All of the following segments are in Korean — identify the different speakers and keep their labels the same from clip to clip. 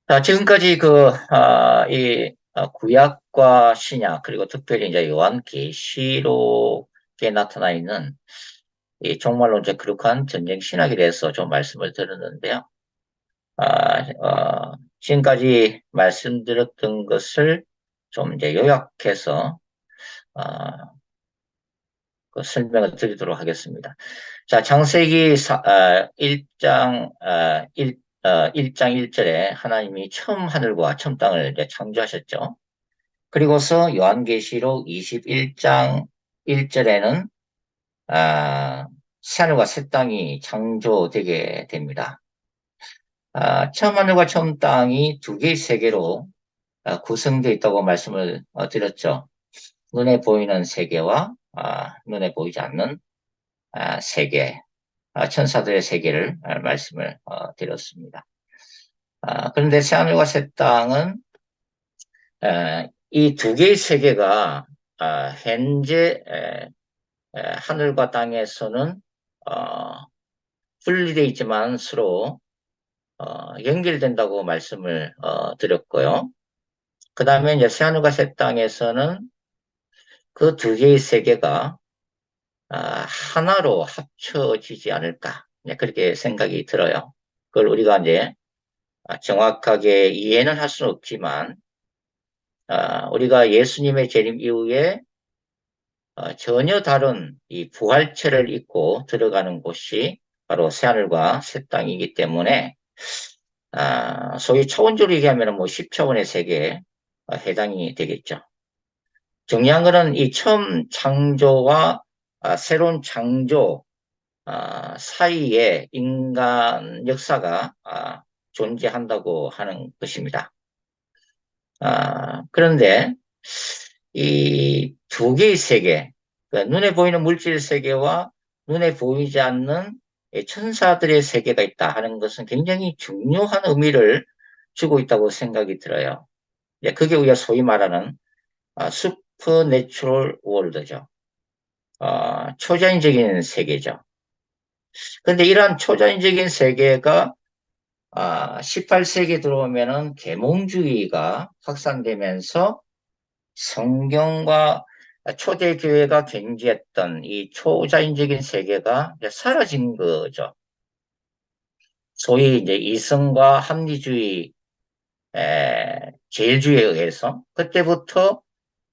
Speaker 1: 자, 지금까지 구약과 신약, 그리고 특별히 이제 요한계시록에 나타나 있는 이 정말로 이제 그룩한 전쟁 신학에 대해서 좀 말씀을 드렸는데요. 지금까지 말씀드렸던 것을 좀 이제 요약해서, 아, 그 설명을 드리도록 하겠습니다. 자, 창세기 1장, 1장 1절에 하나님이 처음 하늘과 처음 땅을 이제 창조하셨죠. 그리고서 요한계시록 21장 1절에는 새하늘과 새 땅이 창조되게 됩니다. 처음 하늘과 처음 땅이 두 개의 세계로 구성되어 있다고 말씀을 드렸죠. 눈에 보이는 세계와 눈에 보이지 않는 세계, 천사들의 세계를 말씀을 드렸습니다. 그런데 새하늘과 새 땅은 이 두 개의 세계가 현재 하늘과 땅에서는 어, 분리되어 있지만 서로 연결된다고 말씀을 드렸고요. 그 다음에 이제 새하늘과 새 땅에서는 그 두 개의 세계가 하나로 합쳐지지 않을까, 네, 그렇게 생각이 들어요. 그걸 우리가 이제 정확하게 이해는 할 수는 없지만 우리가 예수님의 재림 이후에 전혀 다른 이 부활체를 입고 들어가는 곳이 바로 새하늘과 새 땅이기 때문에 소위 차원적으로 얘기하면 뭐 10차원의 세계에 해당이 되겠죠. 중요한 거는 이 처음 창조와 새로운 창조 사이에 인간 역사가 존재한다고 하는 것입니다. 그런데 이 두 개의 세계, 그러니까 눈에 보이는 물질 세계와 눈에 보이지 않는 천사들의 세계가 있다 하는 것은 굉장히 중요한 의미를 주고 있다고 생각이 들어요. 그게 우리가 소위 말하는 슈퍼내추럴 월드죠. 초자연적인 세계죠. 그런데 이러한 초자연적인 세계가 18세기 들어오면은 계몽주의가 확산되면서 성경과 초대 교회가 견지했던 이 초자연적인 세계가 이제 사라진 거죠. 소위 이제 이성과 합리주의, 제일주의에 의해서 그때부터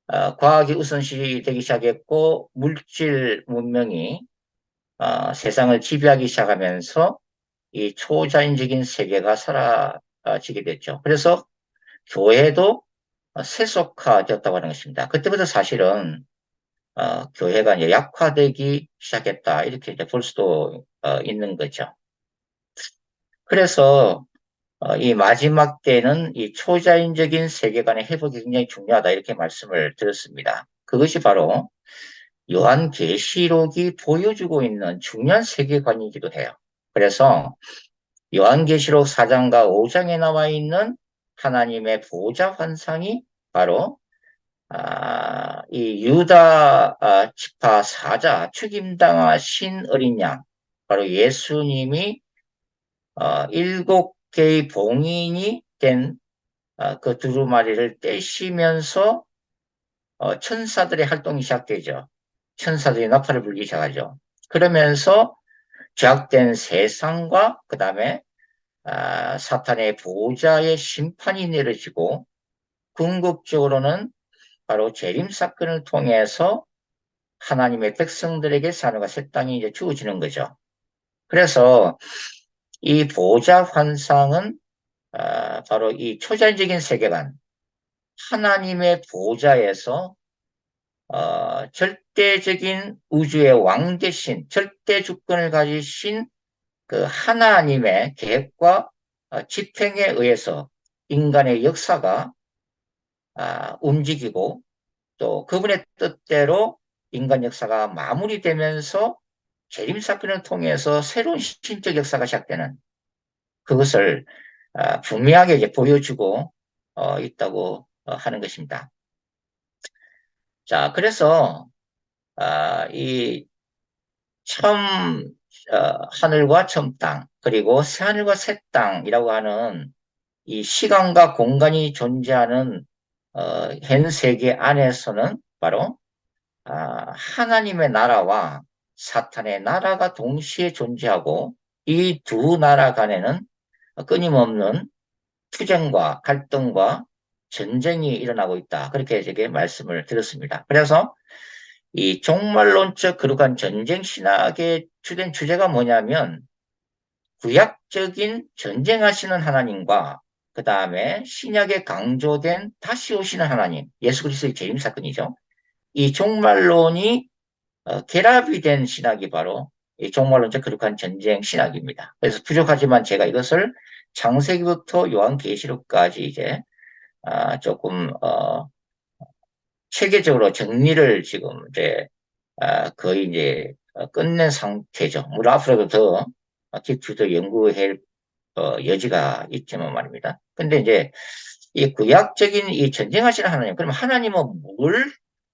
Speaker 1: 과학이 우선시 되기 시작했고 물질 문명이 세상을 지배하기 시작하면서 이 초자연적인 세계가 사라지게 됐죠. 그래서 교회도 세속화되었다고 하는 것입니다. 그때부터 사실은 교회가 이제 약화되기 시작했다 이렇게 이제 볼 수도 있는 거죠. 그래서 이 마지막 때는 이 초자연적인 세계관의 회복이 굉장히 중요하다 이렇게 말씀을 드렸습니다. 그것이 바로 요한계시록이 보여주고 있는 중요한 세계관이기도 해요. 그래서 요한계시록 4장과 5장에 나와 있는 하나님의 보좌 환상이 바로 이 유다 지파 사자 죽임당하신 어린 양 바로 예수님이 일곱 개의 봉인이 된 그 두루마리를 떼시면서 천사들의 활동이 시작되죠. 천사들이 나팔을 불기 시작하죠. 그러면서 죄악된 세상과 그 다음에 사탄의 보호자의 심판이 내려지고 궁극적으로는 바로 재림 사건을 통해서 하나님의 백성들에게 산후가 새 땅이 이제 주어지는 거죠. 그래서 이 보호자 환상은 바로 이 초자연적인 세계관, 하나님의 보호자에서 절대적인 우주의 왕 대신 절대 주권을 가지신 그 하나님의 계획과 집행에 의해서 인간의 역사가 움직이고 또 그분의 뜻대로 인간 역사가 마무리되면서 재림 사건을 통해서 새로운 신적 역사가 시작되는 그것을 분명하게 이제 보여주고 있다고 하는 것입니다. 자, 그래서 이 처음 하늘과 처음 땅 그리고 새 하늘과 새 땅이라고 하는 이 시간과 공간이 존재하는 현 세계 안에서는 바로 하나님의 나라와 사탄의 나라가 동시에 존재하고 이 두 나라 간에는 끊임없는 투쟁과 갈등과 전쟁이 일어나고 있다. 그렇게 제게 말씀을 드렸습니다. 그래서 이 종말론적 거룩한 전쟁 신학의 주된 주제가 뭐냐면 구약적인 전쟁하시는 하나님과 그 다음에 신약에 강조된 다시 오시는 하나님, 예수 그리스도의 재림 사건이죠. 이 종말론이 결합이 된 신학이 바로 이 종말론적 거룩한 전쟁 신학입니다. 그래서 부족하지만 제가 이것을 창세기부터 요한계시록까지 이제 조금 체계적으로 정리를 지금 이제 거의 이제 끝낸 상태죠. 물론 앞으로도 더 깊이 더 연구할 여지가 있지만 말입니다. 근데 이제 이 구약적인 이 전쟁하시는 하나님, 그럼 하나님은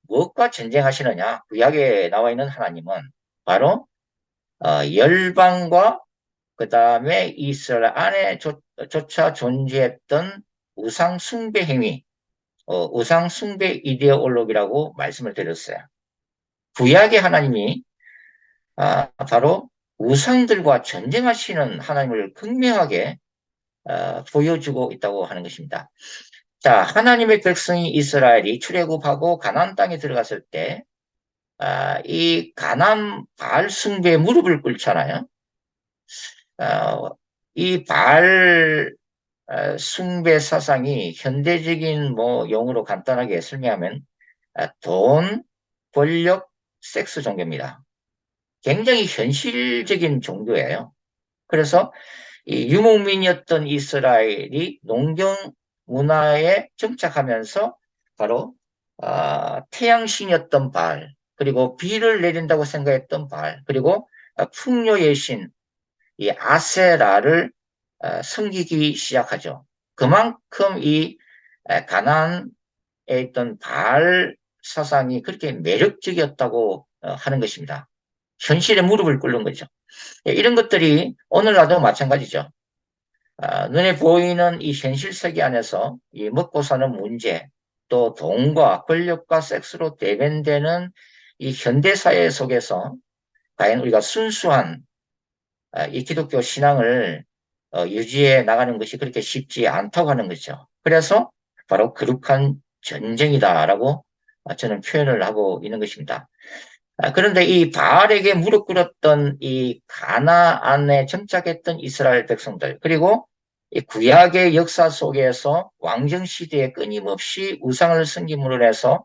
Speaker 1: 무엇과 전쟁하시느냐? 구약에 나와 있는 하나님은 바로 열방과 그 다음에 이스라엘 안에 조차 존재했던 우상 숭배 행위, 우상 숭배 이데올로기라고 말씀을 드렸어요. 구약의 하나님이 바로 우상들과 전쟁하시는 하나님을 극명하게 보여주고 있다고 하는 것입니다. 자, 하나님의 백성이 이스라엘이 출애굽하고 가나안 땅에 들어갔을 때, 이 가나안 바알 숭배에 무릎을 꿇잖아요. 이 바알 숭배 사상이 현대적인 뭐 용어로 간단하게 설명하면 돈, 권력, 섹스 종교입니다. 굉장히 현실적인 종교예요. 그래서 이 유목민이었던 이스라엘이 농경 문화에 정착하면서 바로 태양신이었던 바알, 그리고 비를 내린다고 생각했던 바알, 그리고 풍요의 신, 이 아세라를 섬기기 시작하죠. 그만큼 이 가나안에 있던 바알 사상이 그렇게 매력적이었다고 하는 것입니다. 현실에 무릎을 꿇는 거죠. 이런 것들이 오늘날도 마찬가지죠. 눈에 보이는 이 현실 세계 안에서 이 먹고 사는 문제, 또 돈과 권력과 섹스로 대변되는 이 현대사회 속에서 과연 우리가 순수한 이 기독교 신앙을 유지해 나가는 것이 그렇게 쉽지 않다고 하는 거죠. 그래서 바로 거룩한 전쟁이다라고 저는 표현을 하고 있는 것입니다. 그런데 이 바알에게 무릎 꿇었던 이 가나안에 정착했던 이스라엘 백성들, 그리고 이 구약의 역사 속에서 왕정 시대에 끊임없이 우상을 섬김으로 해서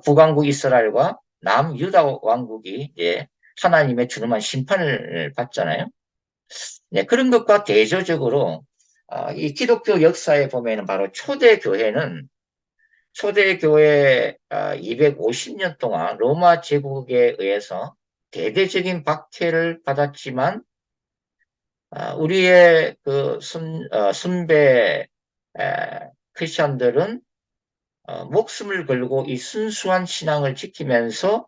Speaker 1: 북왕국 이스라엘과 남유다 왕국이 이제 하나님의 준엄한 심판을 받잖아요. 네, 그런 것과 대조적으로 이 기독교 역사에 보면은 바로 초대교회 250년 동안 로마 제국에 의해서 대대적인 박해를 받았지만 우리의 그 순배 크리스천들은 목숨을 걸고 이 순수한 신앙을 지키면서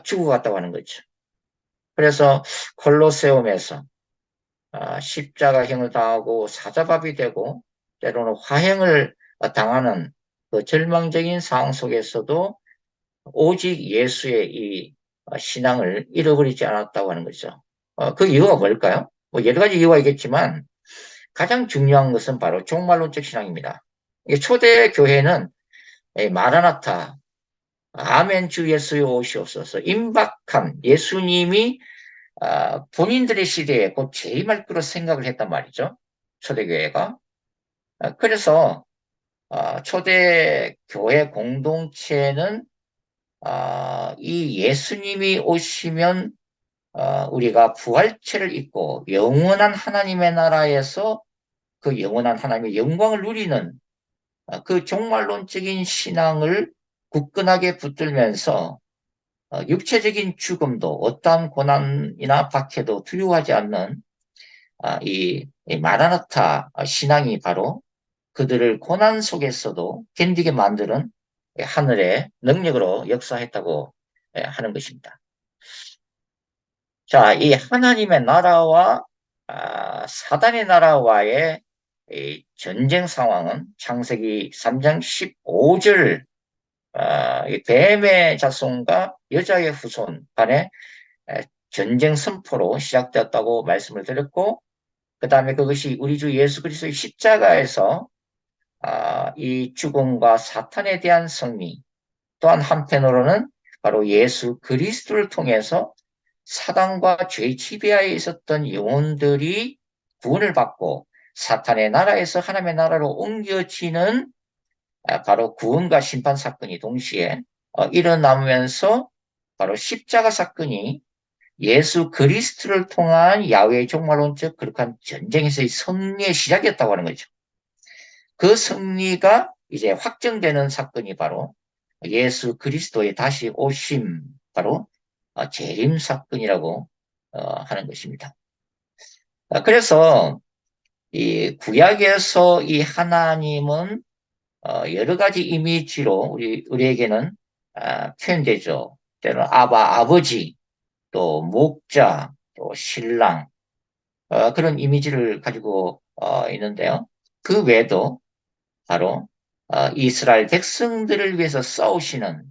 Speaker 1: 죽어갔다고 하는 거죠. 그래서 콜로세움에서 십자가형을 당하고 사자밥이 되고 때로는 화형을 당하는 그 절망적인 상황 속에서도 오직 예수의 이 신앙을 잃어버리지 않았다고 하는 거죠. 그 이유가 뭘까요? 뭐 여러 가지 이유가 있겠지만 가장 중요한 것은 바로 종말론적 신앙입니다. 초대 교회는 마라나타, 아멘 주 예수여 오시옵소서, 임박한 예수님이 본인들의 시대에 곧 재임할 거로 생각을 했단 말이죠. 초대교회가. 그래서 초대교회 공동체는 이 예수님이 오시면 우리가 부활체를 입고 영원한 하나님의 나라에서 그 영원한 하나님의 영광을 누리는 그 종말론적인 신앙을 굳건하게 붙들면서 육체적인 죽음도 어떠한 고난이나 박해도 두려워하지 않는 이 마라나타 신앙이 바로 그들을 고난 속에서도 견디게 만드는 하늘의 능력으로 역사했다고 하는 것입니다. 자, 이 하나님의 나라와 사단의 나라와의 이 전쟁 상황은 창세기 3장 15절 이 뱀의 자손과 여자의 후손 간의 전쟁 선포로 시작되었다고 말씀을 드렸고, 그 다음에 그것이 우리 주 예수 그리스도의 십자가에서 이 죽음과 사탄에 대한 승리, 또한 한편으로는 바로 예수 그리스도를 통해서 사단과 죄의 지배하에 있었던 영혼들이 구원을 받고 사탄의 나라에서 하나님의 나라로 옮겨지는 바로 구원과 심판 사건이 동시에 일어나면서 바로 십자가 사건이 예수 그리스도를 통한 야훼의 종말론적 그룩한 전쟁에서의 승리의 시작이었다고 하는 거죠. 그 승리가 이제 확정되는 사건이 바로 예수 그리스도의 다시 오심, 바로 재림 사건이라고 하는 것입니다. 그래서 이 구약에서 이 하나님은 여러 가지 이미지로 우리에게는 표현되죠. 때로는 아버지, 또 목자, 또 신랑, 그런 이미지를 가지고 있는데요. 그 외에도 바로 이스라엘 백성들을 위해서 싸우시는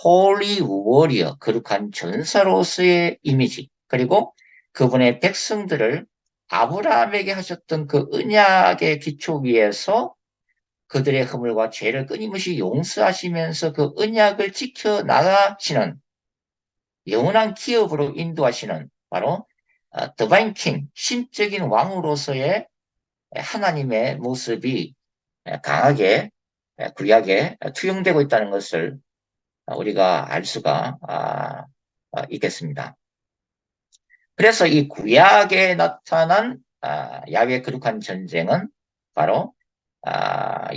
Speaker 1: 홀리 워리어, 거룩한 전사로서의 이미지, 그리고 그분의 백성들을 아브라함에게 하셨던 그 언약의 기초 위에서 그들의 허물과 죄를 끊임없이 용서하시면서 그 언약을 지켜나가시는 영원한 기업으로 인도하시는 바로 더바인 킹, 신적인 왕으로서의 하나님의 모습이 강하게 구약에 투영되고 있다는 것을 우리가 알 수가 있겠습니다. 그래서 이 구약에 나타난 야훼 거룩한 전쟁은 바로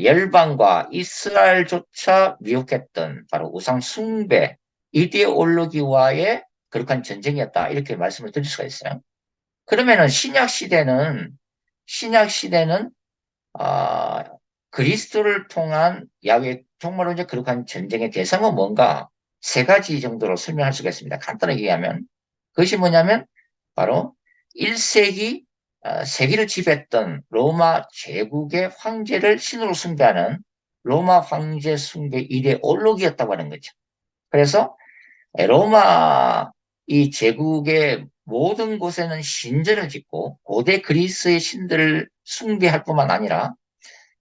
Speaker 1: 열방과 이스라엘조차 미혹했던 바로 우상 숭배 이데올로기와의 거룩한 전쟁이었다, 이렇게 말씀을 드릴 수가 있어요. 그러면은 신약 시대는 그리스도를 통한 야훼 종말론적 거룩한 전쟁의 대상은 뭔가 세 가지 정도로 설명할 수가 있습니다. 간단하게 얘기하면 그것이 뭐냐면 바로 1세기 세계를 지배했던 로마 제국의 황제를 신으로 숭배하는 로마 황제 숭배 이데올로기였다고 하는 거죠. 그래서 로마 이 제국의 모든 곳에는 신전을 짓고 고대 그리스의 신들을 숭배할 뿐만 아니라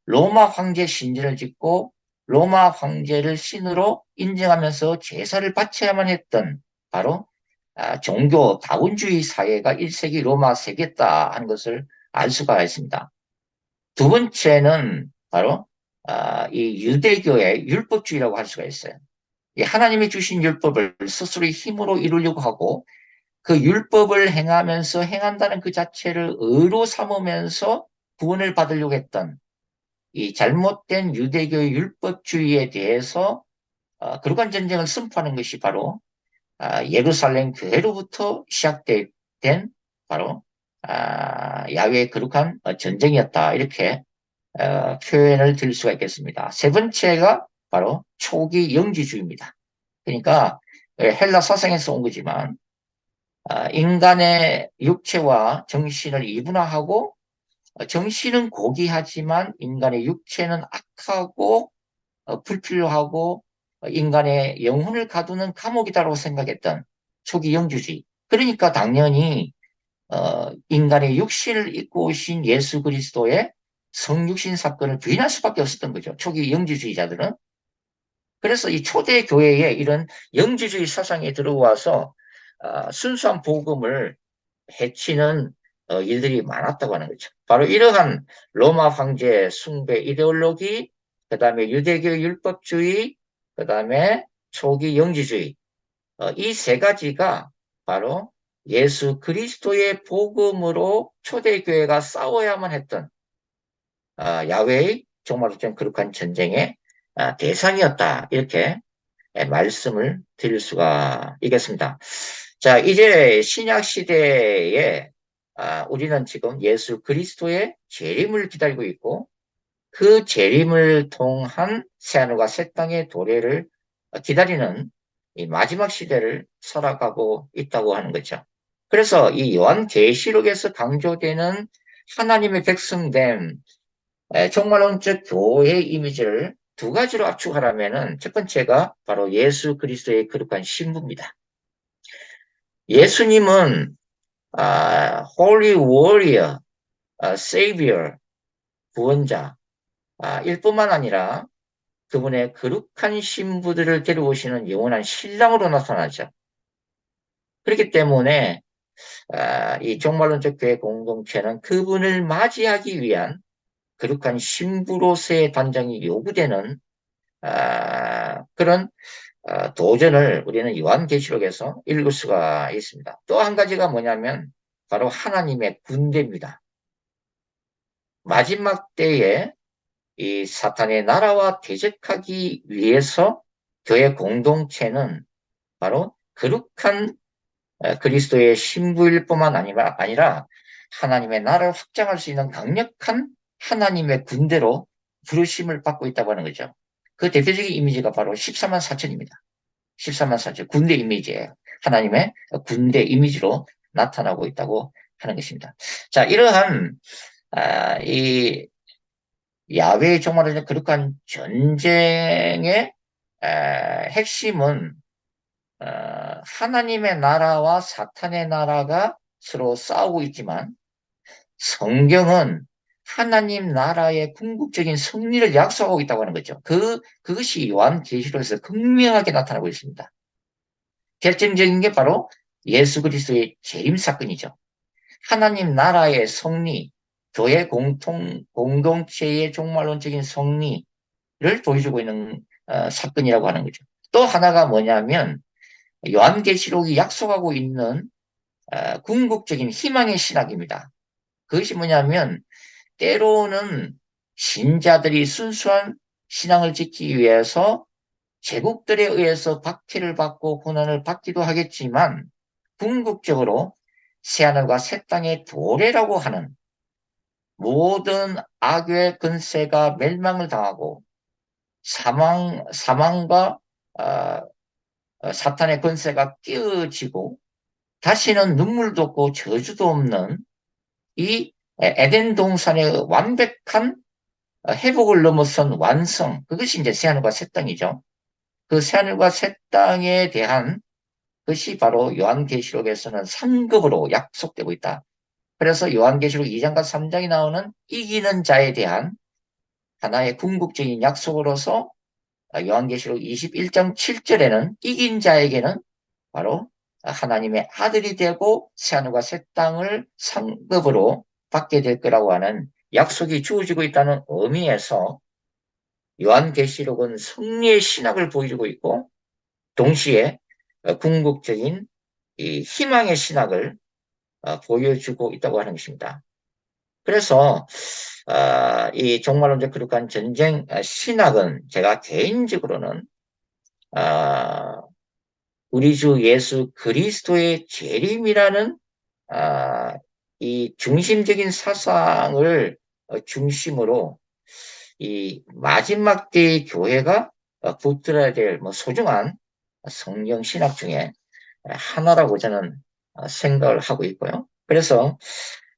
Speaker 1: 로마 황제 신전을 짓고 로마 황제를 신으로 인정하면서 제사를 바쳐야만 했던 바로 종교 다원주의 사회가 1세기 로마 세계였다 하는 것을 알 수가 있습니다. 두 번째는 바로 이 유대교의 율법주의라고 할 수가 있어요. 하나님이 주신 율법을 스스로의 힘으로 이루려고 하고 그 율법을 행한다는 그 자체를 의로 삼으면서 구원을 받으려고 했던 이 잘못된 유대교의 율법주의에 대해서 거룩한 전쟁을 선포하는 것이 바로 예루살렘 교회로부터 시작된 바로 야훼의 거룩한 전쟁이었다, 이렇게 표현을 드릴 수가 있겠습니다. 세 번째가 바로 초기 영지주의입니다. 그러니까 헬라 사상에서 온 거지만 인간의 육체와 정신을 이분화하고 정신은 고귀하지만 인간의 육체는 악하고 불필요하고 인간의 영혼을 가두는 감옥이다라고 생각했던 초기 영주주의. 그러니까 당연히 인간의 육신을 입고 오신 예수 그리스도의 성육신 사건을 부인할 수밖에 없었던 거죠. 초기 영주주의자들은. 그래서 이 초대 교회에 이런 영주주의 사상이 들어와서 순수한 복음을 해치는 일들이 많았다고 하는 거죠. 바로 이러한 로마 황제 숭배 이데올로기, 그 다음에 유대교 율법주의, 그 다음에 초기 영지주의, 이 세 가지가 바로 예수 그리스도의 복음으로 초대교회가 싸워야만 했던 야훼의 정말로 좀 거룩한 전쟁의 대상이었다, 이렇게 말씀을 드릴 수가 있겠습니다. 자, 이제 신약 시대에 우리는 지금 예수 그리스도의 재림을 기다리고 있고 그 재림을 통한 새하늘과 새 땅의 도래를 기다리는 이 마지막 시대를 살아가고 있다고 하는 거죠. 그래서 이 요한계시록에서 강조되는 하나님의 백성됨, 종말론적 교회 이미지를 두 가지로 압축하라면은 첫 번째가 바로 예수 그리스도의 거룩한 신부입니다. 예수님은 Holy Warrior, Savior, 구원자, 일 뿐만 아니라 그분의 거룩한 신부들을 데려오시는 영원한 신랑으로 나타나죠. 그렇기 때문에 이 종말론적 교회 공동체는 그분을 맞이하기 위한 거룩한 신부로서의 단장이 요구되는 그런 도전을 우리는 요한계시록에서 읽을 수가 있습니다. 또 한 가지가 뭐냐면 바로 하나님의 군대입니다. 마지막 때에 이 사탄의 나라와 대적하기 위해서 교회 공동체는 바로 거룩한 그리스도의 신부일 뿐만 아니라 하나님의 나라를 확장할 수 있는 강력한 하나님의 군대로 부르심을 받고 있다고 하는 거죠. 그 대표적인 이미지가 바로 14만 4천입니다. 14만 4천 군대 이미지예요. 하나님의 군대 이미지로 나타나고 있다고 하는 것입니다. 자, 이러한 이 야훼의 종말의 거룩한 전쟁의 핵심은 하나님의 나라와 사탄의 나라가 서로 싸우고 있지만 성경은 하나님 나라의 궁극적인 승리를 약속하고 있다고 하는 거죠. 그것이 요한계시록에서 극명하게 나타나고 있습니다. 결정적인 게 바로 예수 그리스도의 재림 사건이죠. 하나님 나라의 승리, 교회 공동체의 종말론적인 승리를 보여주고 있는 사건이라고 하는 거죠. 또 하나가 뭐냐면 요한계시록이 약속하고 있는 궁극적인 희망의 신학입니다. 그것이 뭐냐면 때로는 신자들이 순수한 신앙을 짓기 위해서 제국들에 의해서 박해를 받고 고난을 받기도 하겠지만 궁극적으로 새하늘과 새 땅의 도래라고 하는 모든 악의 근세가 멸망을 당하고 사망과 사탄의 권세가 깨어지고 다시는 눈물도 없고 저주도 없는 이 에덴 동산의 완벽한 회복을 넘어선 완성, 그것이 이제 새하늘과 새 땅이죠. 그 새하늘과 새 땅에 대한 것이 바로 요한계시록에서는 상급으로 약속되고 있다. 그래서 요한계시록 2장과 3장이 나오는 이기는 자에 대한 하나의 궁극적인 약속으로서 요한계시록 21장 7절에는 이긴 자에게는 바로 하나님의 아들이 되고 새하늘과 새 땅을 상급으로 받게 될 거라고 하는 약속이 주어지고 있다는 의미에서 요한계시록은 승리의 신학을 보여주고 있고 동시에 궁극적인 이 희망의 신학을 보여주고 있다고 하는 것입니다. 그래서 이 종말론적 거룩한 전쟁 신학은 제가 개인적으로는 우리 주 예수 그리스도의 재림이라는 이 중심적인 사상을 중심으로 이 마지막 때의 교회가 붙들어야 될 뭐 소중한 성경 신학 중에 하나라고 저는 생각을 하고 있고요. 그래서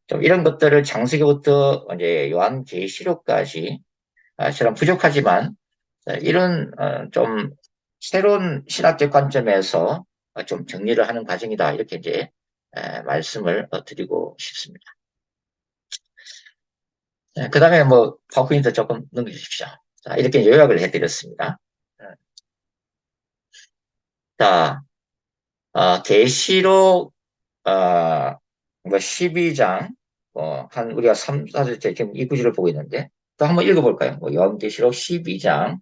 Speaker 1: 좀 이런 것들을 장세기부터 이제 요한계시록까지 저는 부족하지만 이런 좀 새로운 신학적 관점에서 좀 정리를 하는 과정이다. 이렇게 이제 말씀을 드리고 싶습니다. 그 다음에 뭐 파워포인트 조금 넘겨주십시오. 자, 이렇게 요약을 해드렸습니다. 자, 계시록 뭐 12장 한 우리가 3, 4절째 지금 이 구절을 보고 있는데 또 한번 읽어볼까요? 뭐 요한계시록 12장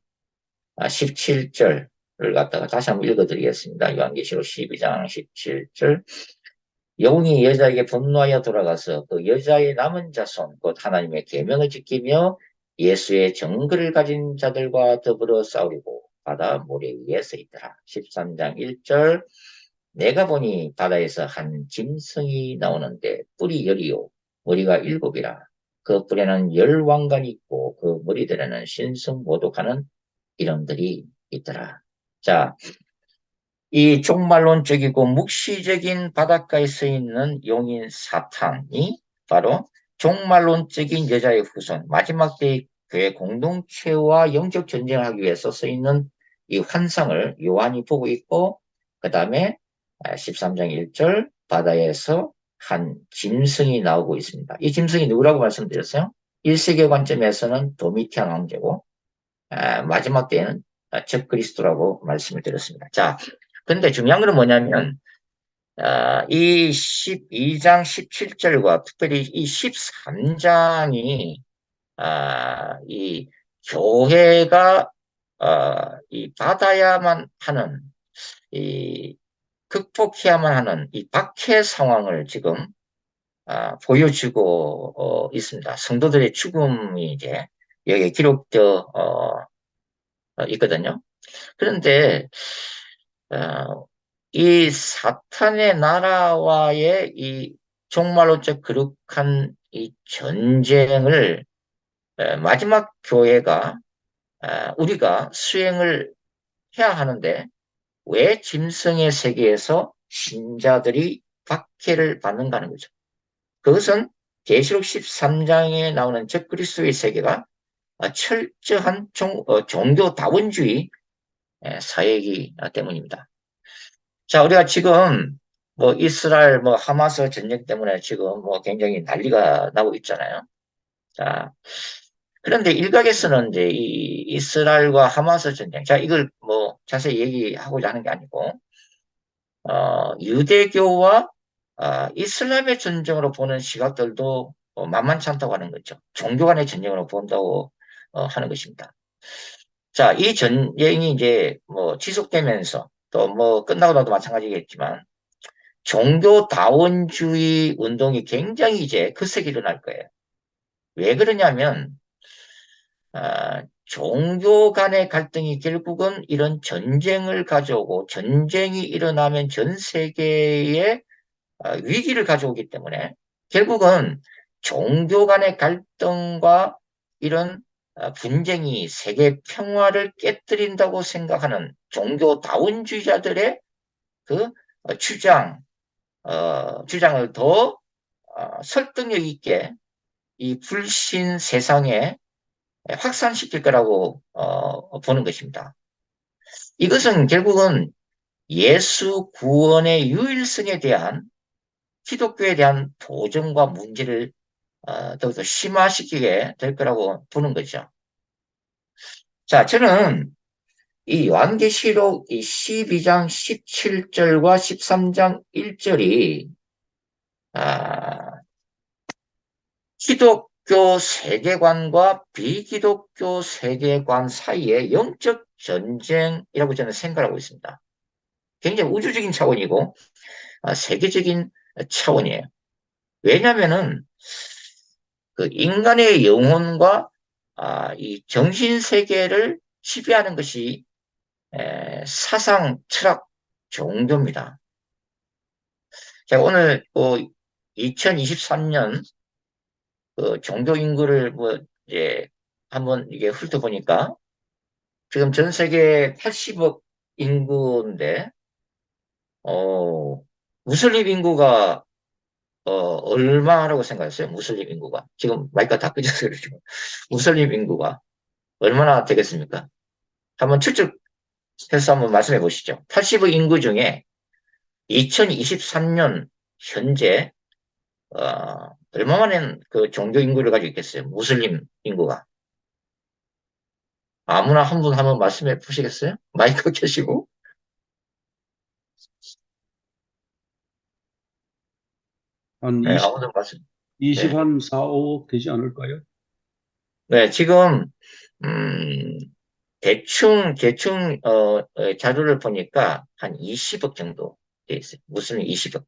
Speaker 1: 17절을 갖다가 다시 한번 읽어드리겠습니다. 요한계시록 12장 17절. 영이 여자에게 분노하여 돌아가서 그 여자의 남은 자손 곧 하나님의 계명을 지키며 예수의 정글을 가진 자들과 더불어 싸우리고 바다 모래 위에 서 있더라. 13장 1절. 내가 보니 바다에서 한 짐승이 나오는데 뿔이 열이요 머리가 일곱이라. 그 뿔에는 열 왕관이 있고 그 머리들에는 신성모독하는 이름들이 있더라. 자, 이 종말론적이고 묵시적인 바닷가에 서 있는 용인 사탄이 바로 종말론적인 여자의 후손, 마지막 때의 교회 공동체와 영적 전쟁을 하기 위해서 쓰이는 이 환상을 요한이 보고 있고, 그 다음에 13장 1절 바다에서 한 짐승이 나오고 있습니다. 이 짐승이 누구라고 말씀드렸어요? 1세계 관점에서는 도미티안 황제고, 마지막 때에는 적그리스도라고 말씀을 드렸습니다. 자, 근데 중요한 건 뭐냐면, 이 12장 17절과 특별히 이 13장이 이 교회가 이 받아야만 하는 이 극복해야만 하는 이 박해 상황을 지금 보여주고 있습니다. 성도들의 죽음이 이제 여기에 기록되어 있거든요. 그런데 이 사탄의 나라와의 이 종말론적 거룩한 이 전쟁을 마지막 교회가 우리가 수행을 해야 하는데 왜 짐승의 세계에서 신자들이 박해를 받는가 하는 거죠. 그것은 계시록 13장에 나오는 적그리스도의 세계가 철저한 종교 다원주의 사회이기 때문입니다. 자, 우리가 지금 뭐 이스라엘 뭐 하마스 전쟁 때문에 지금 뭐 굉장히 난리가 나고 있잖아요. 자, 그런데 일각에서는 이제 이 이스라엘과 하마스 전쟁, 자, 이걸 뭐 자세히 얘기하고자 하는 게 아니고, 유대교와 이슬람의 전쟁으로 보는 시각들도 만만치 않다고 하는 거죠. 종교 간의 전쟁으로 본다고 하는 것입니다. 자, 이 전쟁이 이제 뭐 지속되면서 또 뭐 끝나고 나도 마찬가지겠지만 종교다원주의 운동이 굉장히 이제 거세게 일어날 거예요. 왜 그러냐면 종교 간의 갈등이 결국은 이런 전쟁을 가져오고 전쟁이 일어나면 전 세계에 위기를 가져오기 때문에 결국은 종교 간의 갈등과 이런 분쟁이 세계 평화를 깨뜨린다고 생각하는 종교다원주의자들의 그 주장을 더 설득력 있게 이 불신 세상에 확산시킬 거라고 보는 것입니다. 이것은 결국은 예수 구원의 유일성에 대한 기독교에 대한 도전과 문제를 더욱더 심화시키게 될 거라고 보는 거죠. 자, 저는 이 요한계시록 이 12장 17절과 13장 1절이 기독교 세계관과 비기독교 세계관 사이의 영적 전쟁이라고 저는 생각하고 있습니다. 굉장히 우주적인 차원이고 세계적인 차원이에요. 왜냐하면은 그 인간의 영혼과 이 정신 세계를 지배하는 것이 사상, 철학, 종교입니다. 제가 오늘 2023년 그 종교 인구를 뭐 이제 한번 이게 훑어보니까 지금 전 세계 80억 인구인데 무슬림 인구가 얼마라고 생각했어요? 무슬림 인구가. 지금 마이크가 다 끄져서 그렇지만. 무슬림 인구가 얼마나 되겠습니까? 한번 추측해서 한번 말씀해 보시죠. 80억 인구 중에 2023년 현재, 얼마만한 그 종교 인구를 가지고 있겠어요? 무슬림 인구가. 아무나 한 분 한번 말씀해 보시겠어요? 마이크 켜시고.
Speaker 2: 한
Speaker 1: 네,
Speaker 2: 20,
Speaker 1: 아무도 말씀.
Speaker 2: 20
Speaker 1: 네.
Speaker 2: 한 4, 5억 되지 않을까요?
Speaker 1: 네, 지금, 음, 대충, 자료를 보니까 한 20억 정도 돼 있어요. 무슬림 20억.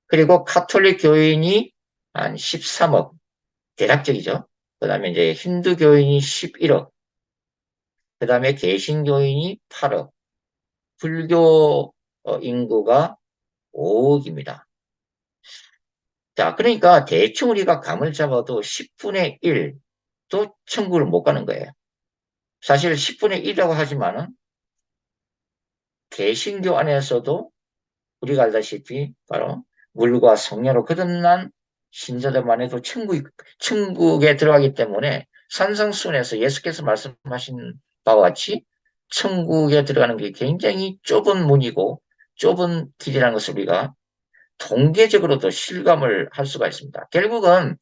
Speaker 1: 그리고 카톨릭 교인이 한 13억. 대략적이죠. 그 다음에 이제 힌두 교인이 11억. 그 다음에 개신교인이 8억. 불교 인구가 5억입니다. 자, 그러니까 대충 우리가 감을 잡아도 10분의 1도 천국을 못 가는 거예요. 사실 10분의 1이라고 하지만은 개신교 안에서도 우리가 알다시피 바로 물과 성녀로 거듭난 신자들만 해도 천국에 들어가기 때문에 산성순에서 예수께서 말씀하신 바와 같이 천국에 들어가는 게 굉장히 좁은 문이고 좁은 길이라는 것을 우리가 통계적으로도 실감을 할 수가 있습니다. 결국은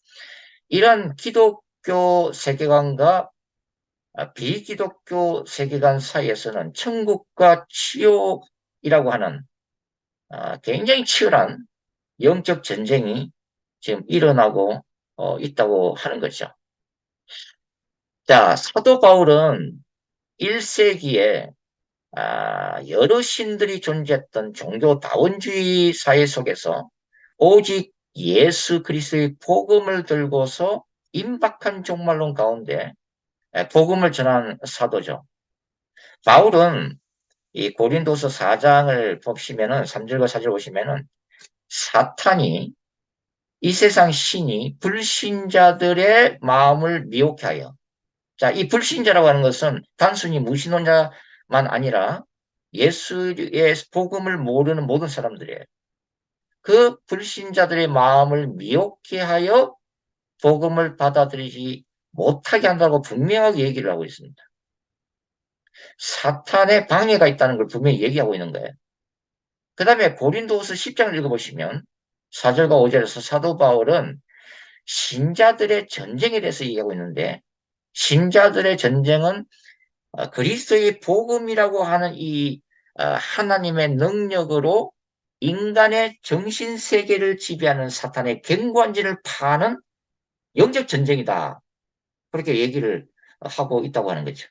Speaker 1: 이런 기독교 세계관과 비기독교 세계관 사이에서는 천국과 지옥이라고 하는 굉장히 치열한 영적 전쟁이 지금 일어나고 있다고 하는 거죠. 자, 사도 바울은 1세기에 여러 신들이 존재했던 종교 다원주의 사회 속에서 오직 예수 그리스도의 복음을 들고서 임박한 종말론 가운데 복음을 전한 사도죠. 바울은 이 고린도서 4장을 보시면은 3절과 4절 보시면은 사탄이 이 세상 신이 불신자들의 마음을 미혹해 하여 자, 이 불신자라고 하는 것은 단순히 무신론자만 아니라 예수의 복음을 모르는 모든 사람들이에요. 그 불신자들의 마음을 미혹해 하여 복음을 받아들이지 못하게 한다고 분명하게 얘기를 하고 있습니다. 사탄의 방해가 있다는 걸 분명히 얘기하고 있는 거예요. 그 다음에 고린도후서 10장을 읽어보시면 4절과 5절에서 사도 바울은 신자들의 전쟁에 대해서 얘기하고 있는데 신자들의 전쟁은 그리스도의 복음이라고 하는 이 하나님의 능력으로 인간의 정신세계를 지배하는 사탄의 갱관지를 파는 영적 전쟁이다. 그렇게 얘기를 하고 있다고 하는 거죠.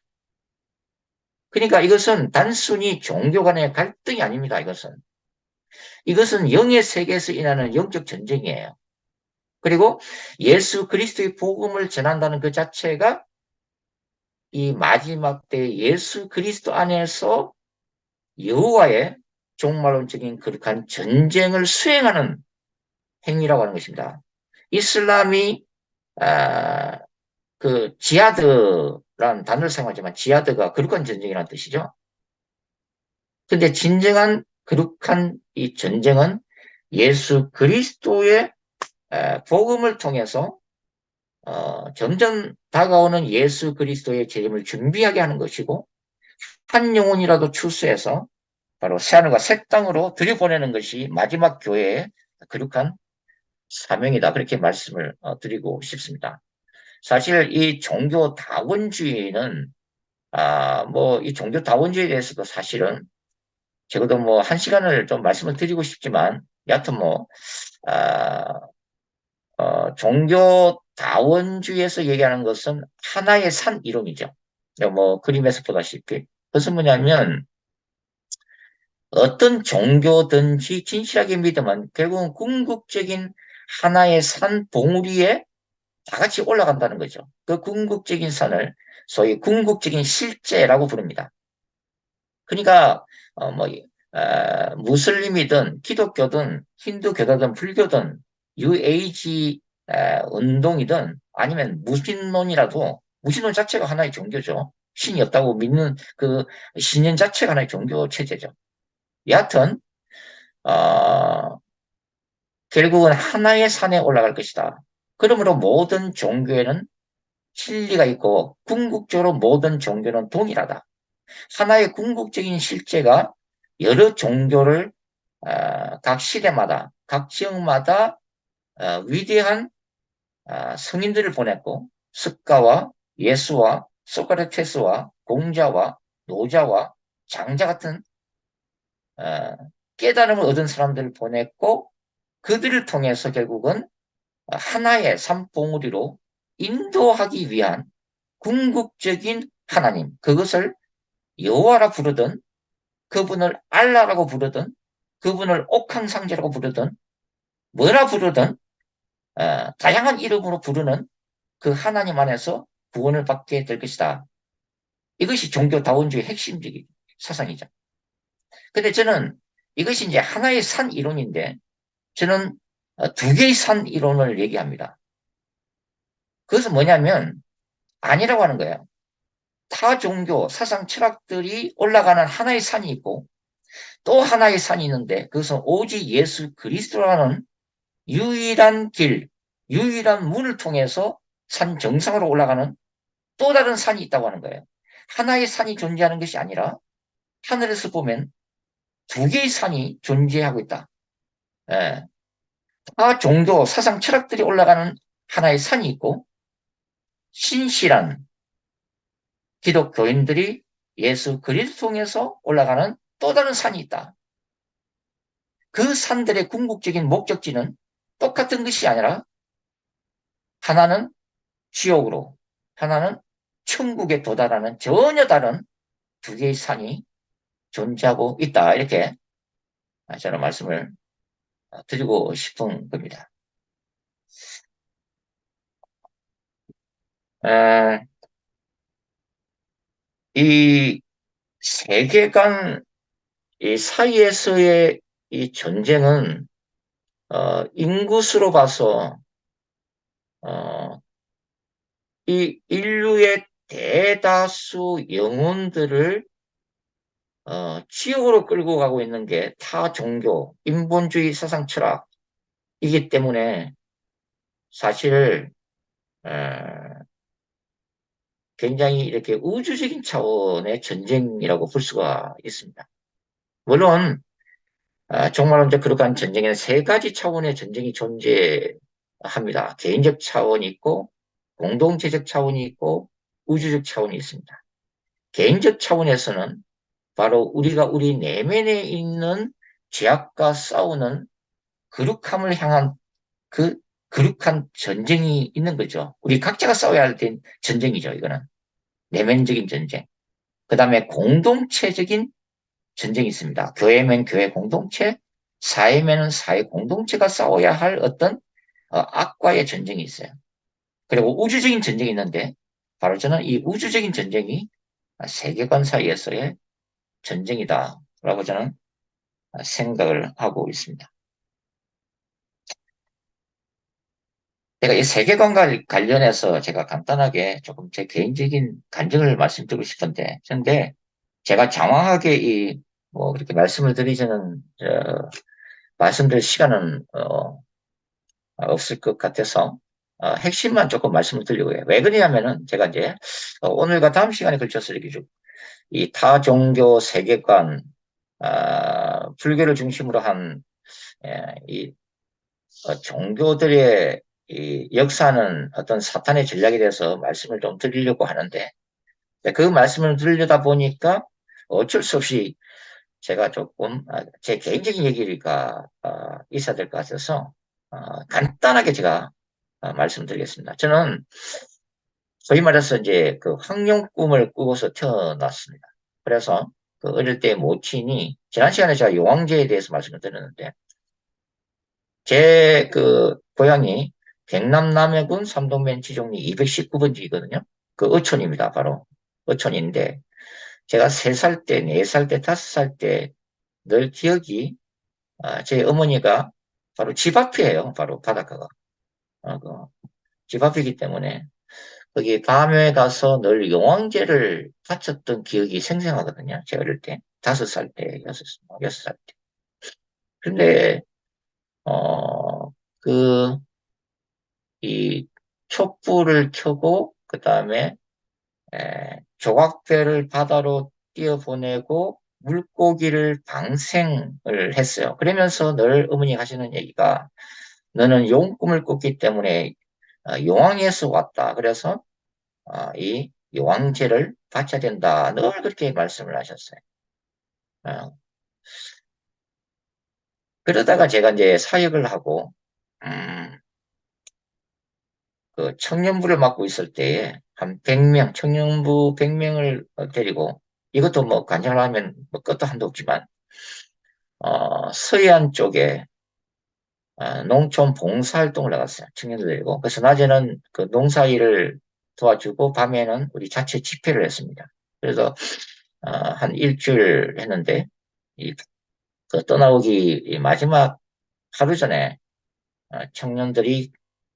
Speaker 1: 그러니까 이것은 단순히 종교 간의 갈등이 아닙니다. 이것은 영의 세계에서 일어나는 영적 전쟁이에요. 그리고 예수 그리스도의 복음을 전한다는 그 자체가 이 마지막 때 예수 그리스도 안에서 여호와의 종말론적인 그렇게 전쟁을 수행하는 행위라고 하는 것입니다. 이슬람이 그 지하드라는 단어를 사용하지만 지하드가 거룩한 전쟁이라는 뜻이죠. 근데 진정한 거룩한 이 전쟁은 예수 그리스도의 복음을 통해서 점점 다가오는 예수 그리스도의 재림을 준비하게 하는 것이고 한 영혼이라도 출세해서 바로 새하늘과 새 땅으로 들여보내는 것이 마지막 교회의 거룩한 사명이다. 그렇게 말씀을 드리고 싶습니다. 사실 이 종교 다원주의는 뭐 이 종교 다원주의에 대해서도 사실은 적어도 뭐 한 시간을 좀 말씀을 드리고 싶지만 여하튼 뭐 종교 다원주의에서 얘기하는 것은 하나의 산 이론이죠. 뭐 그림에서 보다시피 그것은 뭐냐면 어떤 종교든지 진실하게 믿으면 결국은 궁극적인 하나의 산 봉우리에 다 같이 올라간다는 거죠. 그 궁극적인 산을 소위 궁극적인 실제라고 부릅니다. 그러니까 뭐 무슬림이든 기독교든 힌두교든 불교든 UAG 운동이든 아니면 무신론이라도 무신론 자체가 하나의 종교죠. 신이 없다고 믿는 그 신념 자체가 하나의 종교 체제죠. 여하튼 결국은 하나의 산에 올라갈 것이다. 그러므로 모든 종교에는 진리가 있고 궁극적으로 모든 종교는 동일하다. 하나의 궁극적인 실제가 여러 종교를 각 시대마다 각 지역마다 위대한 성인들을 보냈고 스가와 예수와 소크라테스와 공자와 노자와 장자 같은 깨달음을 얻은 사람들을 보냈고 그들을 통해서 결국은 하나의 산봉우리로 인도하기 위한 궁극적인 하나님, 그것을 여호와라 부르든 그분을 알라라고 부르든 그분을 옥황상제라고 부르든 뭐라 부르든 다양한 이름으로 부르는 그 하나님 안에서 구원을 받게 될 것이다. 이것이 종교 다원주의 핵심적인 사상이죠. 근데 저는 이것이 이제 하나의 산 이론인데 저는 두 개의 산 이론을 얘기합니다. 그것은 뭐냐면 아니라고 하는 거예요. 타 종교, 사상, 철학들이 올라가는 하나의 산이 있고 또 하나의 산이 있는데 그것은 오직 예수 그리스도라는 유일한 길, 유일한 문을 통해서 산 정상으로 올라가는 또 다른 산이 있다고 하는 거예요. 하나의 산이 존재하는 것이 아니라 하늘에서 보면 두 개의 산이 존재하고 있다. 예. 다 종교, 사상, 철학들이 올라가는 하나의 산이 있고 신실한 기독교인들이 예수 그리스도 통해서 올라가는 또 다른 산이 있다. 그 산들의 궁극적인 목적지는 똑같은 것이 아니라 하나는 지옥으로, 하나는 천국에 도달하는 전혀 다른 두 개의 산이 존재하고 있다. 이렇게 저는 말씀을 드리고 싶은 겁니다. 이 세계관 이 사이에서의 이 전쟁은 인구수로 봐서 어, 이 인류의 대다수 영혼들을 지옥으로 끌고 가고 있는 게 타 종교, 인본주의 사상 철학이기 때문에 사실 어, 굉장히 이렇게 우주적인 차원의 전쟁이라고 볼 수가 있습니다. 물론 정말로 이제 그러한 전쟁에는 세 가지 차원의 전쟁이 존재합니다. 개인적 차원이 있고 공동체적 차원이 있고 우주적 차원이 있습니다. 개인적 차원에서는 바로 우리가 우리 내면에 있는 죄악과 싸우는 거룩함을 향한 그 거룩한 전쟁이 있는 거죠. 우리 각자가 싸워야 할 전쟁이죠. 이거는 내면적인 전쟁. 그 다음에 공동체적인 전쟁이 있습니다. 교회면 교회 공동체, 사회면은 사회 공동체가 싸워야 할 어떤 악과의 전쟁이 있어요. 그리고 우주적인 전쟁이 있는데 바로 저는 이 우주적인 전쟁이 세계관 사이에서의 전쟁이다라고 저는 생각을 하고 있습니다. 제가 이 세계관과 관련해서 제가 간단하게 조금 제 개인적인 간증을 말씀드리고 싶은데, 근데 제가 장황하게 뭐 그렇게 말씀을 드리지는 말씀드릴 시간은 없을 것 같아서 핵심만 조금 말씀을 드리고 해요. 왜 그러냐면은 제가 이제 오늘과 다음 시간에 걸쳐서 이렇게 이 타종교 세계관, 불교를 중심으로 한 이 종교들의 이 역사는 어떤 사탄의 전략에 대해서 말씀을 좀 드리려고 하는데 그 말씀을 드리려다 보니까 어쩔 수 없이 제가 조금 제 개인적인 얘기가 있어야 될 것 같아서 간단하게 제가 말씀드리겠습니다. 저는 소위 말해서 이제 그 황룡 꿈을 꾸고서 태어났습니다. 그래서 그 어릴 때 모친이 지난 시간에 제가 용왕제에 대해서 말씀을 드렸는데 제 그 고향이 경남 남해군 삼동면 지종리 219번지거든요. 그 어촌입니다. 바로 어촌인데 제가 3살 때, 4살 때, 5살 때 늘 기억이 제 어머니가 바로 집 앞이에요. 바로 바닷가가. 그 집 앞이기 때문에 거기 밤에 가서 늘 용왕제를 바쳤던 기억이 생생하거든요. 제가 어릴 때. 5살 때, 6살 때. 근데, 어, 그, 이 촛불을 켜고, 그 다음에, 조각배를 바다로 띄어보내고, 물고기를 방생을 했어요. 그러면서 늘 어머니 하시는 얘기가, 너는 용 꿈을 꿨기 때문에 용왕에서 왔다. 그래서 이 용왕제를 바쳐야 된다. 늘 그렇게 말씀을 하셨어요. 어, 그러다가 제가 이제 사역을 하고, 음, 그 청년부를 맡고 있을 때에 한 100명, 청년부 100명을 데리고, 이것도 뭐 간증을 하면 뭐 끝도 한도 없지만, 서해안 쪽에 농촌 봉사활동을 나갔어요. 청년들 데리고. 그래서 낮에는 그 농사일을 도와주고, 밤에는 우리 자체 집회를 했습니다. 그래서 한 일주일 했는데, 그 떠나오기 마지막 하루 전에 청년들이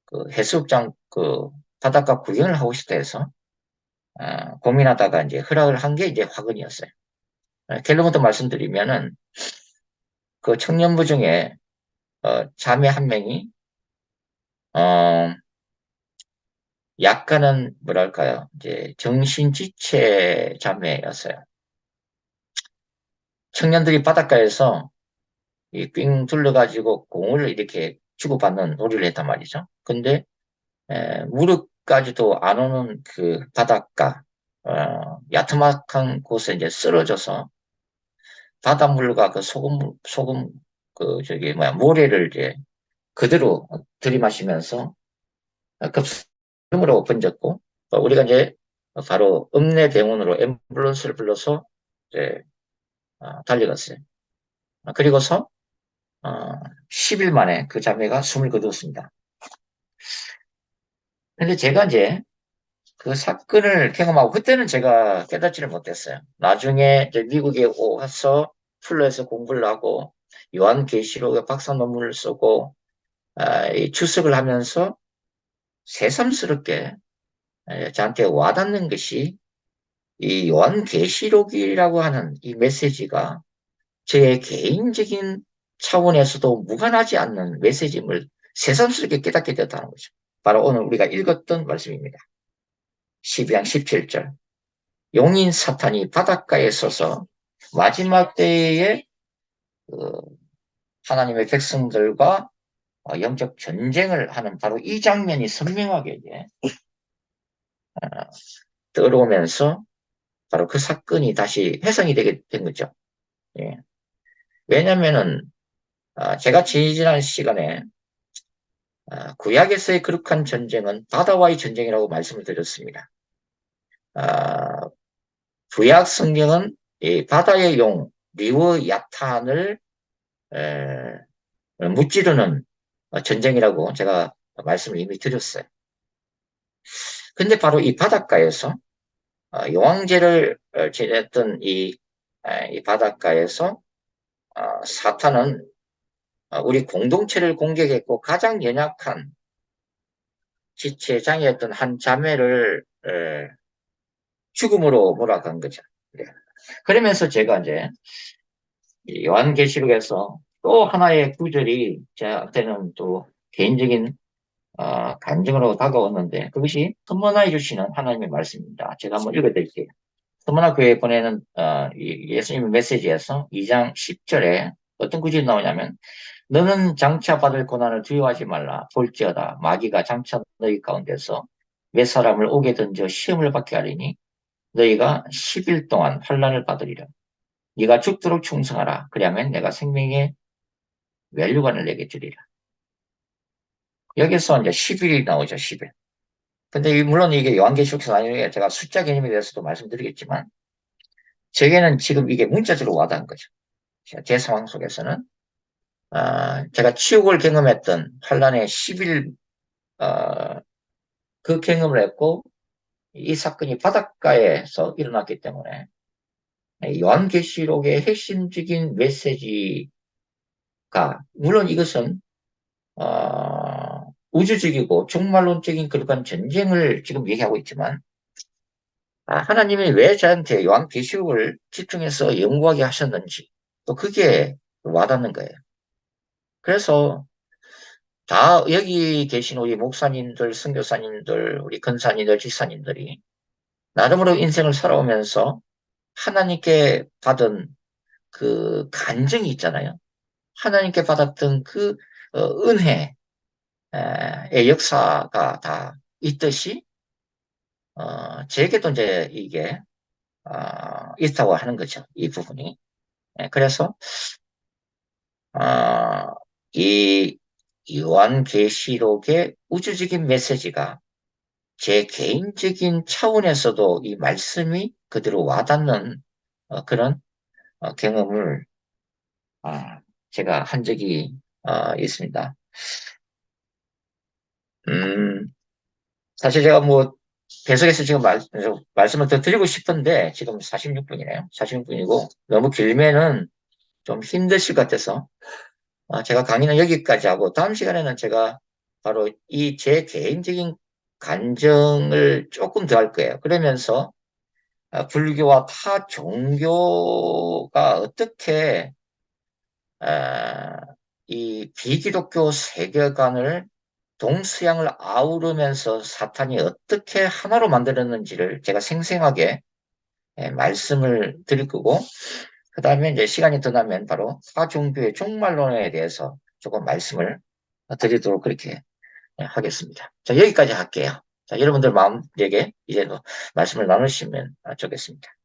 Speaker 1: 그 해수욕장 그 바닷가 구경을 하고 싶다 해서 고민하다가 이제 허락을 한 게 이제 화근이었어요. 결론부터 말씀드리면은 그 청년부 중에 자매 한 명이 어, 약간은 뭐랄까요, 이제 정신지체 자매였어요. 청년들이 바닷가에서 이삥 둘러가지고 공을 이렇게 주고받는 놀이를 했단 말이죠. 근데 무릎까지도 안 오는 그 바닷가, 야트막한 곳에 이제 쓰러져서 바닷물과 그 소금, 그, 저기, 뭐야, 모래를 이제 그대로 들이마시면서 급성으로 번졌고, 우리가 이제 바로 읍내병원으로 앰뷸런스를 불러서 이제 달려갔어요. 그리고서 10일 만에 그 자매가 숨을 거두었습니다. 근데 제가 이제 그 사건을 경험하고 그때는 제가 깨닫지를 못했어요. 나중에 이제 미국에 와서 풀러에서 공부를 하고 요한계시록의 박사 논문을 쓰고 이 주석을 하면서 새삼스럽게 저한테 와닿는 것이 이 요한계시록이라고 하는 이 메시지가 제 개인적인 차원에서도 무관하지 않는 메시지임을 새삼스럽게 깨닫게 되었다는 거죠. 바로 오늘 우리가 읽었던 말씀입니다. 12장 17절. 용인 사탄이 바닷가에 서서 마지막 때에 그 하나님의 백성들과 영적 전쟁을 하는 바로 이 장면이 선명하게 떠오르면서 바로 그 사건이 다시 회상이 되게 된 거죠. 예. 왜냐면은 제가 지난 시간에 구약에서의 거룩한 전쟁은 바다와의 전쟁이라고 말씀을 드렸습니다. 아, 구약 성경은 이 바다의 용 리워야탄을 무찌르는 전쟁이라고 제가 말씀을 이미 드렸어요. 근데 바로 이 바닷가에서 용왕제를 지냈던 이 바닷가에서 사탄은 우리 공동체를 공격했고 가장 연약한 지체장이었던 한 자매를 죽음으로 몰아간 거죠. 네. 그러면서 제가 이제 요한계시록에서 또 하나의 구절이 저한테는 또 개인적인 간증으로 다가왔는데 그것이 선문화해 주시는 하나님의 말씀입니다. 제가 한번 읽어드릴게요. 선문화 교회에 보내는 예수님의 메시지에서 2장 10절에 어떤 구절이 나오냐면 너는 장차 받을 고난을 두려워하지 말라. 볼지어다 마귀가 장차 너희 가운데서 몇 사람을 오게 던져 시험을 받게 하리니 너희가 10일 동안 환난을 받으리라. 네가 죽도록 충성하라. 그러면 내가 생명의 면류관을 내게 주리라. 여기서 이제 10일이 나오죠. 10일. 근데 물론 이게 요한계시록에서 나중에 제가 숫자 개념에 대해서도 말씀드리겠지만 제게는 지금 이게 문자적으로 와닿은 거죠. 제 상황 속에서는 제가 치욕을 경험했던 환란의 10일 그 경험을 했고 이 사건이 바닷가에서 일어났기 때문에 요한계시록의 핵심적인 메시지가 물론 이것은 우주적이고 종말론적인 그런 전쟁을 지금 얘기하고 있지만 하나님이 왜 저한테 요한계시록을 집중해서 연구하게 하셨는지 또 그게 와닿는 거예요. 그래서 다 여기 계신 우리 목사님들, 선교사님들, 우리 근사님들, 지사님들이 나름으로 인생을 살아오면서 하나님께 받은 그 간증이 있잖아요. 하나님께 받았던 그 은혜의 역사가 다 있듯이 제게도 이제 이게 있다고 하는 거죠. 이 부분이. 그래서 이 요한계시록의 우주적인 메시지가 제 개인적인 차원에서도 이 말씀이 그대로 와닿는 그런 경험을 제가 한 적이 있습니다. 음, 사실 제가 뭐 계속해서 지금 말씀을 더 드리고 싶은데 지금 46분이네요. 46분이고 너무 길면은 좀 힘드실 것 같아서 제가 강의는 여기까지 하고 다음 시간에는 제가 바로 이 제 개인적인 간증을 조금 더 할 거예요. 그러면서 불교와 타 종교가 어떻게 이 비기독교 세계관을 동서양을 아우르면서 사탄이 어떻게 하나로 만들었는지를 제가 생생하게 말씀을 드릴 거고, 그 다음에 이제 시간이 더 나면 바로 사종교의 종말론에 대해서 조금 말씀을 드리도록 그렇게 하겠습니다. 자, 여기까지 할게요. 자, 여러분들 마음에게 이제 말씀을 나누시면 좋겠습니다.